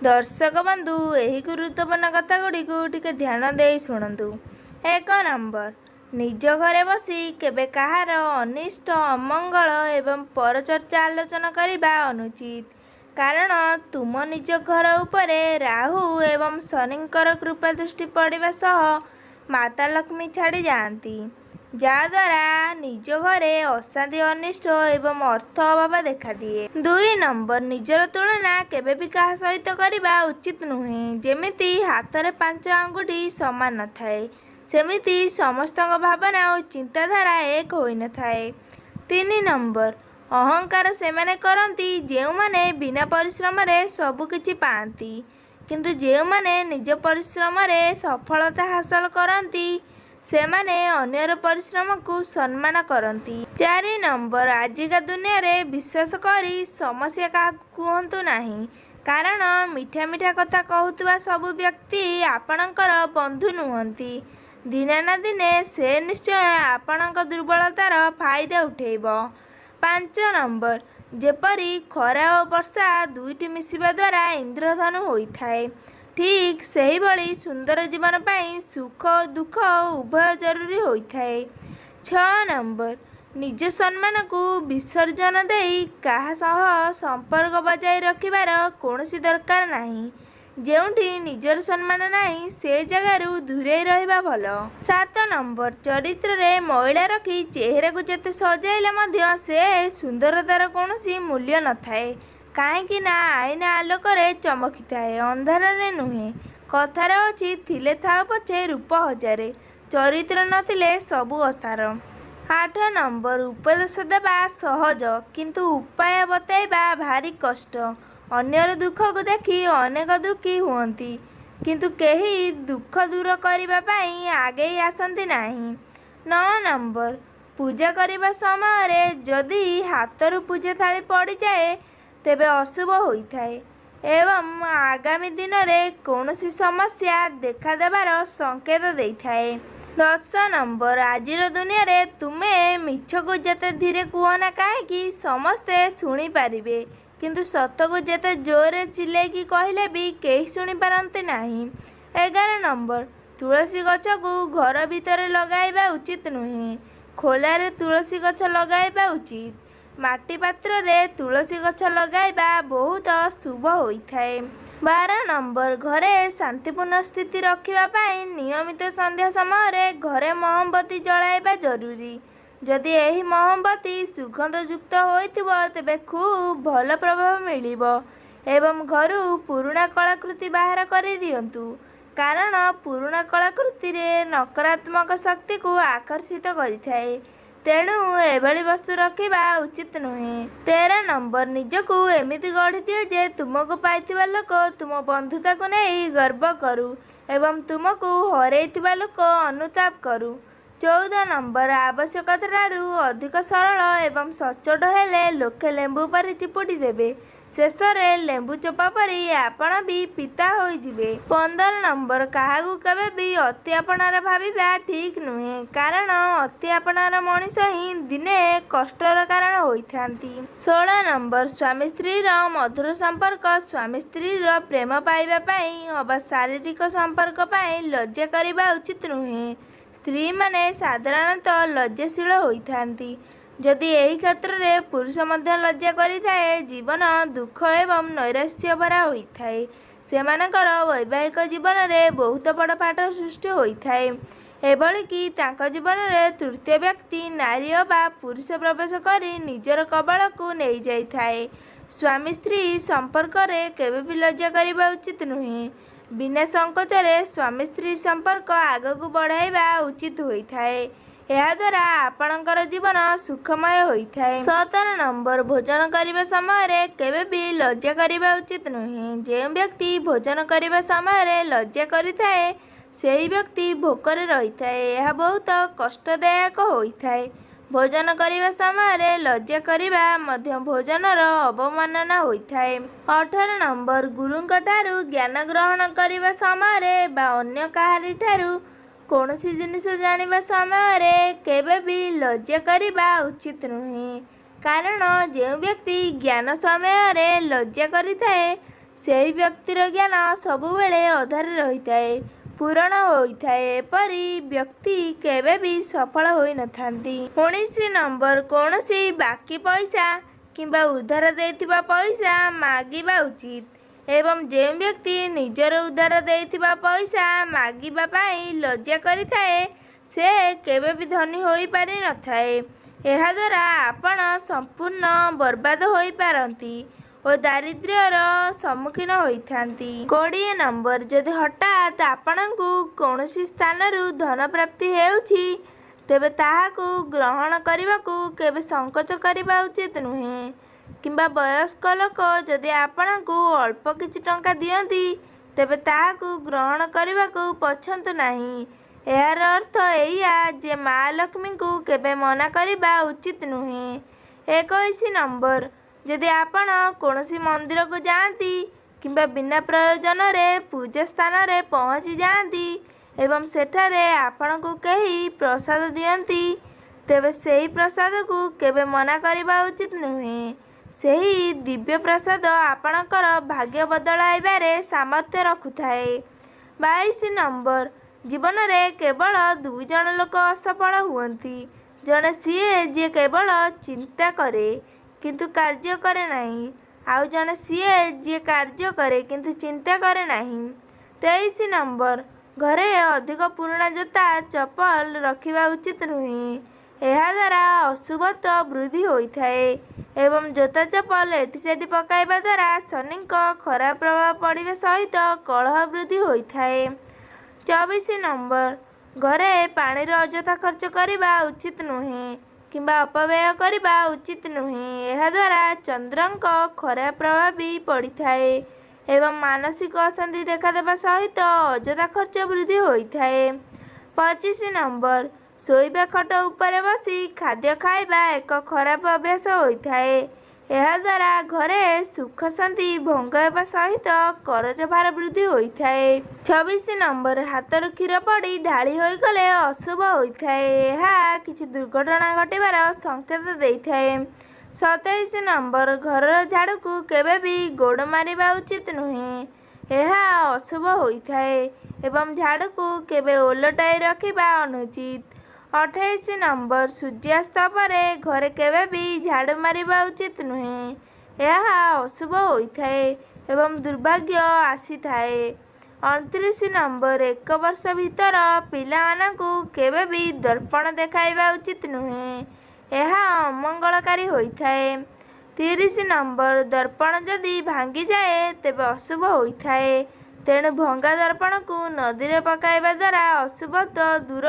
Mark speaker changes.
Speaker 1: दर्शक बंधु एही गुरुत्वपूर्ण कथागुड़िक टिके ध्यान दे शुणु। 1 नंबर, निज घरे बसी केबे कहार अनिष्ट अमंगल एवं परचर्चा आलोचना करने अनुचित, कारण तुम निज घर उपरे राहु एवं शनिकर कृपा दृष्टि पड़वा सह माता लक्ष्मी छाड़ी जाती, जद्वारा निज घरे अशांति अनिष्ट एवं अर्थ अभाव देखा दिए। 2 नंबर, निजर तुलना केबे भी कहा सहित करवा उचित नुहे। जेमिति हाथरे 5 आंगुठी समान न थाए, सेमिति समस्त भावना और चिंताधारा एक होई न थाए। 3 नंबर, अहंकार सेमाने करती जेउ माने बिना परिश्रम रे सबु किछि पाती, किंतु जेउ माने निज परिश्रम रे सफलता हासिल करती सेमाने अन्यर परिश्रम को सम्मान करती। 4 नंबर, आजिका दुनिया रे विश्वास करी समस्या का कहतु नहीं, कारण मिठा मिठा कथा कहूतुवा सबु व्यक्ति आपणकर बंधु नुहंती। दिने ना दिने से निश्चय आपणक दुर्बलतार फायदा उठेब। 5 नंबर, जेपरी खरा और वर्षा दुईटी मिसिबा द्वारा इंद्रधनु होइथाए, ठीक सही भली सुंदर जीवन पाई सुख और दुख उभय जरूरी होइथाए। 6 नंबर, निज सम्मान को विसर्जन देई कहा सह संपर्क बजाय रखिबार कौनसी दरकार नहीं। जेउठी निजर सम्मान नहीं से जगार दूरे रहिबा भल। 7 नंबर, चरित्र रे महिला रखी चेहरा को जेते सजाइले मध्य से सुंदरतार कौनसी मूल्य न थाए, काहेकि ना आईना आलोकरे चमकी थाए, अंधार रे नुहे। कथार अछि थिले था पछे रूप हजारे, चरित्र नथिले सबु असार। 8 नंबर, उपदेश देवा सहज किंतु उपाय बताइबा भारी कष्ट। अन्यर दुख को देखी अनेक दुखी हुअंती, किंतु केही दुख दूर करिबा पाई आगे आसंती नहीं। 9 नंबर, पूजा करिबा समय रे जदि हाथरू पूजा थाली पड़ी जाए तेबे अशुभ होइथाए एवं आगामी दिन रे कौनसी समस्या देखा देबार संकेत देइथाए। 10 नंबर, आजिर दुनिया रे तुमे मिछ को जेते धीरे कुहना काहेकि समस्ते सुनी पारिबे, किंतु सत को जेते जोरे चिल्लेकी कहले भी केही सुनी पारंती नहीं। 11 नंबर, तुलसी गछ को घर भीतर लगाइबा उचित नुहे, खोलारे तुलसी गछ लगाइबा उचित। माटी पात्र रे तुलसी गछ लगाइबा बहुत शुभ होइथाए। 12 नंबर, घरे शांतिपूर्ण स्थिति रखिबा पाई नियमित संध्या समय रे घरे मोमबत्ती जलाइबा जरूरी। जदि एही मोमबत्ती सुगंध युक्त होइथिबो तेबे खूब भल प्रभाव मिलिबो एवं घरू पुराणा कलाकृति बाहर करि दियंतु, कारण पुराणा कलाकृति रे नकारात्मक शक्ति को आकर्षित करिथाए, तेणु एभली वस्तु रखिबा उचित नुहे। 13 नंबर, निजको एमिति गढ़ी दियो जे तुमको पाइथिबा लोक तुम बंधुता को नहीं गर्व करू एवं तुमको हरैथिबा लोक अनुताप करू। 14 नंबर, आवश्यकतारू अधिक सरल एवं सचोट हेले लोके लेंबू परी चिपुटी देबे, शेष रे लेंबू चोपा परी आपण भी पिता होई जिबे। 15 नंबर, काहाकू केबे भी अति आपणार भाविबा ठीक नुहे, कारण अति आपणार मनीष ही दिने कष्टर कारण होइथांती। 16 नंबर, स्वामी स्त्री रो मधुर संपर्क स्वामी स्त्री रो प्रेम पाइबा पाई अबा शारीरिक संपर्क पाई लज्जा करिबा उचित नुहे। स्त्री माने साधारणतः लज्जाशील होइथांती, जदि एही क्षेत्र रे पुरुष मध्य लज्जा करिथाए जीवन दुख एवं नैराश्य भरा होइथाए। सेमानकर वैवाहिक जीवन रे बहुत बड़ पाठ सृष्टि होइथाए, एभली कि तांको जीवन रे तृतीय व्यक्ति नारी बा पुरुष प्रवेश करी निजर कबल को नहीं जाइथाए। स्वामी स्त्री संपर्क रे केबे भी लज्जा करिबा उचित नुहे। बिना संकोच रे स्वामी स्त्री संपर्क आगकू बढ़ाइबा उचित होइथाए, यह द्वारा आपणकर जीवन सुखमय होइथाए। 17 नंबर, भोजन करिबा समय रे केबे भी लज्जा करिबा उचित नुहे। जे व्यक्ति भोजन करिबा समय रे लज्जा करिथाए सेही व्यक्ति भोकरे रहिथाए, यह बहुत कष्टदायक होइथाए। भोजन करिबा समय रे लज्जा करिबा मध्य भोजनर अवमानना होइथाए। 18 नंबर, गुरुंक ठारू ज्ञान ग्रहण करिबा समय रे बा अन्य काहारी ठारू कौनसी जिनिस जानिबा समय रे केबे भी लज्जा करिबा उचित नुहे, कारण जे व्यक्ति ज्ञान समय रे लज्जा करिथाए ସେହି ବ୍ୟକ୍ତିର ଜ୍ଞାନ ସବୁବେଳେ ଅଧାରେ ରହିଥାଏ, ପୂରଣ ହୋଇଥାଏ। ଏପରି ବ୍ୟକ୍ତି କେବେ ବି ସଫଳ ହୋଇନଥାନ୍ତି। 19 ନମ୍ବର କୌଣସି ବାକି ପଇସା କିମ୍ବା ଉଧାର ଦେଇଥିବା ପଇସା ମାଗିବା ଉଚିତ ଏବଂ ଯେଉଁ ବ୍ୟକ୍ତି ନିଜର ଉଧାର ଦେଇଥିବା ପଇସା ମାଗିବା ପାଇଁ ଲଜ୍ଜା କରିଥାଏ ସେ କେବେ ବି ଧନୀ ହୋଇପାରିନଥାଏ। ଏହାଦ୍ୱାରା ଆପଣ ସମ୍ପୂର୍ଣ୍ଣ ବର୍ବାଦ ହୋଇପାରନ୍ତି ଓ ଦାରିଦ୍ର୍ୟର ସମ୍ମୁଖୀନ ହୋଇଥାନ୍ତି। 20 ନମ୍ବର ଯଦି ହଠାତ୍ ଆପଣଙ୍କୁ କୌଣସି ସ୍ଥାନରୁ ଧନ ପ୍ରାପ୍ତି ହେଉଛି ତେବେ ତାହାକୁ ଗ୍ରହଣ କରିବାକୁ କେବେ ସଂକୋଚ କରିବା ଉଚିତ ନୁହେଁ। କିମ୍ବା ବୟସ୍କ ଲୋକ ଯଦି ଆପଣଙ୍କୁ ଅଳ୍ପ କିଛି ଟଙ୍କା ଦିଅନ୍ତି ତେବେ ତାହାକୁ ଗ୍ରହଣ କରିବାକୁ ପଛନ୍ତୁ ନାହିଁ। ଏହାର ଅର୍ଥ ଏଇଆ ଯେ ମା ଲକ୍ଷ୍ମୀଙ୍କୁ କେବେ ମନା କରିବା ଉଚିତ ନୁହେଁ। 21 ନମ୍ବର ଯଦି ଆପଣ କୌଣସି ମନ୍ଦିରକୁ ଯାଆନ୍ତି କିମ୍ବା ବିନା ପ୍ରୟୋଜନରେ ପୂଜା ସ୍ଥାନରେ ପହଞ୍ଚି ଯାଆନ୍ତି ଏବଂ ସେଠାରେ ଆପଣଙ୍କୁ କେହି ପ୍ରସାଦ ଦିଅନ୍ତି ତେବେ ସେହି ପ୍ରସାଦକୁ କେବେ ମନା କରିବା ଉଚିତ ନୁହେଁ। ସେହି ଦିବ୍ୟ ପ୍ରସାଦ ଆପଣଙ୍କର ଭାଗ୍ୟ ବଦଳାଇବାରେ ସାମର୍ଥ୍ୟ ରଖୁଥାଏ। 22 ନମ୍ବର ଜୀବନରେ କେବଳ 2 ଜଣ ଲୋକ ଅସଫଳ ହୁଅନ୍ତି। ଜଣେ ସିଏ ଯିଏ କେବଳ ଚିନ୍ତା କରେ କିନ୍ତୁ କାର୍ଯ୍ୟ କରେ ନାହିଁ, ଆଉ ଜଣେ ସିଏ ଯିଏ କାର୍ଯ୍ୟ କରେ କିନ୍ତୁ ଚିନ୍ତା କରେ ନାହିଁ। 23 ନମ୍ବର ଘରେ ଅଧିକ ପୁରୁଣା ଜୋତା ଚପଲ ରଖିବା ଉଚିତ ନୁହେଁ। ଏହାଦ୍ୱାରା ଅଶୁଭତ୍ୱ ବୃଦ୍ଧି ହୋଇଥାଏ ଏବଂ ଜୋତା ଚପଲ ଏଠି ସେଠି ପକାଇବା ଦ୍ୱାରା ଶନିଙ୍କ ଖରାପ ପ୍ରଭାବ ପଡ଼ିବା ସହିତ କଳହ ବୃଦ୍ଧି ହୋଇଥାଏ। 24 ନମ୍ବର ଘରେ ପାଣିର ଅଯଥା ଖର୍ଚ୍ଚ କରିବା ଉଚିତ ନୁହେଁ କିମ୍ବା ଅପବ୍ୟୟ କରିବା ଉଚିତ ନୁହେଁ। ଏହାଦ୍ୱାରା ଚନ୍ଦ୍ରଙ୍କ ଖରାପ ପ୍ରଭାବ ବି ପଡ଼ିଥାଏ ଏବଂ ମାନସିକ ଅଶାନ୍ତି ଦେଖାଦେବା ସହିତ ଅଯଥା ଖର୍ଚ୍ଚ ବୃଦ୍ଧି ହୋଇଥାଏ। 25 ନମ୍ବର ଶୋଇବା ଖଟ ଉପରେ ବସି ଖାଦ୍ୟ ଖାଇବା ଏକ ଖରାପ ଅଭ୍ୟାସ ହୋଇଥାଏ। ଏହାଦ୍ୱାରା ଘରେ ସୁଖ ଶାନ୍ତି ଭଙ୍ଗ ହେବା ସହିତ କରଜ ଭାର ବୃଦ୍ଧି ହୋଇଥାଏ। 26 ନମ୍ବର ହାତରୁ କ୍ଷୀର ପଡ଼ି ଢାଳି ହୋଇଗଲେ ଅଶୁଭ ହୋଇଥାଏ। ଏହା କିଛି ଦୁର୍ଘଟଣା ଘଟିବାର ସଂକେତ ଦେଇଥାଏ। 27 ନମ୍ବର ଘରର ଝାଡ଼ୁକୁ କେବେ ବି ଗୋଡ଼ ମାରିବା ଉଚିତ ନୁହେଁ। ଏହା ଅଶୁଭ ହୋଇଥାଏ ଏବଂ ଝାଡ଼ୁକୁ କେବେ ଓଲଟାଇ ରଖିବା ଅନୁଚିତ। 28 ନମ୍ବର ସୂର୍ଯ୍ୟାସ୍ତ ପରେ ଘରେ କେବେ ବି ଝାଡ଼ୁ ମାରିବା ଉଚିତ ନୁହେଁ। ଏହା ଅଶୁଭ ହୋଇଥାଏ ଏବଂ ଦୁର୍ଭାଗ୍ୟ ଆସିଥାଏ। 29 ନମ୍ବର 1 ବର୍ଷ ଭିତର ପିଲାମାନଙ୍କୁ କେବେ ବି ଦର୍ପଣ ଦେଖାଇବା ଉଚିତ ନୁହେଁ। ଏହା ଅମଙ୍ଗଳକାରୀ ହୋଇଥାଏ। 30 ନମ୍ବର ଦର୍ପଣ ଯଦି ଭାଙ୍ଗିଯାଏ ତେବେ ଅଶୁଭ ହୋଇଥାଏ। ତେଣୁ ଭଙ୍ଗା ଦର୍ପଣକୁ ନଦୀରେ ପକାଇବା ଦ୍ୱାରା ଅଶୁଭତ୍ୱ ଦୂର